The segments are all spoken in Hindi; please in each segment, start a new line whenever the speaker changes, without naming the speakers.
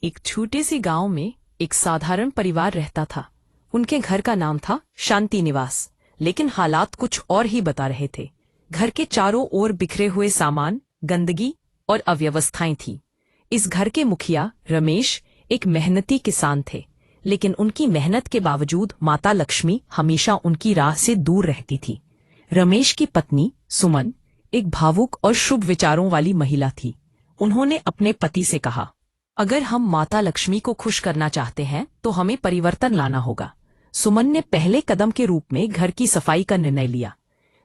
एक छोटे से गांव में एक साधारण परिवार रहता था। उनके घर का नाम था शांति निवास, लेकिन हालात कुछ और ही बता रहे थे। घर के चारों ओर बिखरे हुए सामान, गंदगी और अव्यवस्थाएं थीं। इस घर के मुखिया रमेश एक मेहनती किसान थे, लेकिन उनकी मेहनत के बावजूद माता लक्ष्मी हमेशा उनकी राह से दूर रहती थी। रमेश की पत्नी सुमन एक भावुक और शुभ विचारों वाली महिला थी। उन्होंने अपने पति से कहा, अगर हम माता लक्ष्मी को खुश करना चाहते हैं तो हमें परिवर्तन लाना होगा। सुमन ने पहले कदम के रूप में घर की सफाई का निर्णय लिया।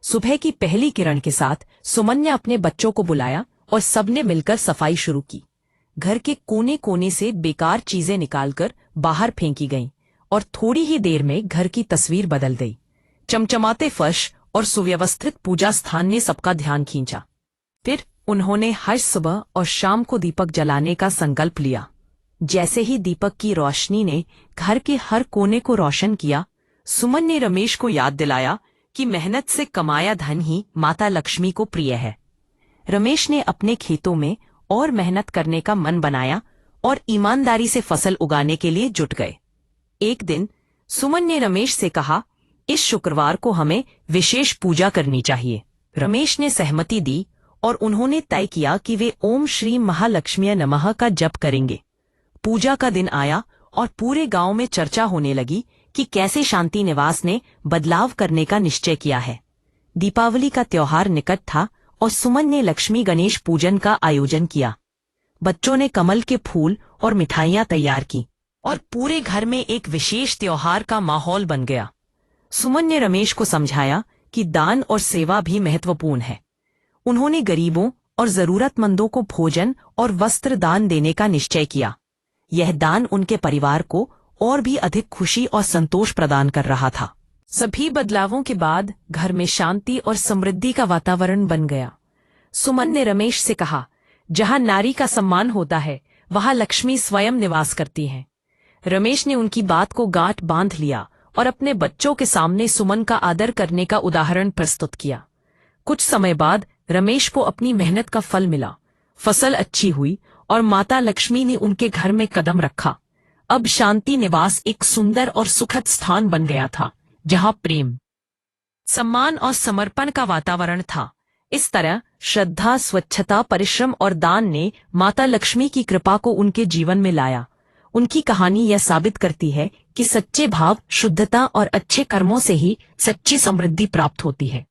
सुबह की पहली किरण के साथ सुमन ने अपने बच्चों को बुलाया और सबने मिलकर सफाई शुरू की। घर के कोने कोने से बेकार चीजें निकालकर बाहर फेंकी गईं और थोड़ी ही देर में घर की तस्वीर बदल गई। चमचमाते फर्श और सुव्यवस्थित पूजा स्थान ने सबका ध्यान खींचा। फिर उन्होंने हर सुबह और शाम को दीपक जलाने का संकल्प लिया। जैसे ही दीपक की रोशनी ने घर के हर कोने को रोशन किया, सुमन ने रमेश को याद दिलाया कि मेहनत से कमाया धन ही माता लक्ष्मी को प्रिय है। रमेश ने अपने खेतों में और मेहनत करने का मन बनाया और ईमानदारी से फसल उगाने के लिए जुट गए। एक दिन सुमन ने रमेश से कहा, इस शुक्रवार को हमें विशेष पूजा करनी चाहिए। रमेश ने सहमति दी और उन्होंने तय किया कि वे ओम श्री महालक्ष्मी नमः का जप करेंगे। पूजा का दिन आया और पूरे गांव में चर्चा होने लगी कि कैसे शांति निवास ने बदलाव करने का निश्चय किया है। दीपावली का त्योहार निकट था और सुमन ने लक्ष्मी गणेश पूजन का आयोजन किया। बच्चों ने कमल के फूल और मिठाइयां तैयार की और पूरे घर में एक विशेष त्योहार का माहौल बन गया। सुमन ने रमेश को समझाया कि दान और सेवा भी महत्वपूर्ण है। उन्होंने गरीबों और जरूरतमंदों को भोजन और वस्त्र दान देने का निश्चय किया। यह दान उनके परिवार को और भी अधिक खुशी और संतोष प्रदान कर रहा था। सभी बदलावों के बाद घर में शांति और समृद्धि का वातावरण बन गया। सुमन ने रमेश से कहा, जहां नारी का सम्मान होता है वहां लक्ष्मी स्वयं निवास करती हैं। रमेश ने उनकी बात को गांठ बांध लिया और अपने बच्चों के सामने सुमन का आदर करने का उदाहरण प्रस्तुत किया। कुछ समय बाद रमेश को अपनी मेहनत का फल मिला। फसल अच्छी हुई और माता लक्ष्मी ने उनके घर में कदम रखा। अब शांति निवास एक सुंदर और सुखद स्थान बन गया था, जहां प्रेम, सम्मान और समर्पण का वातावरण था। इस तरह श्रद्धा, स्वच्छता, परिश्रम और दान ने माता लक्ष्मी की कृपा को उनके जीवन में लाया। उनकी कहानी यह साबित करती है कि सच्चे भाव, शुद्धता और अच्छे कर्मों से ही सच्ची समृद्धि प्राप्त होती है।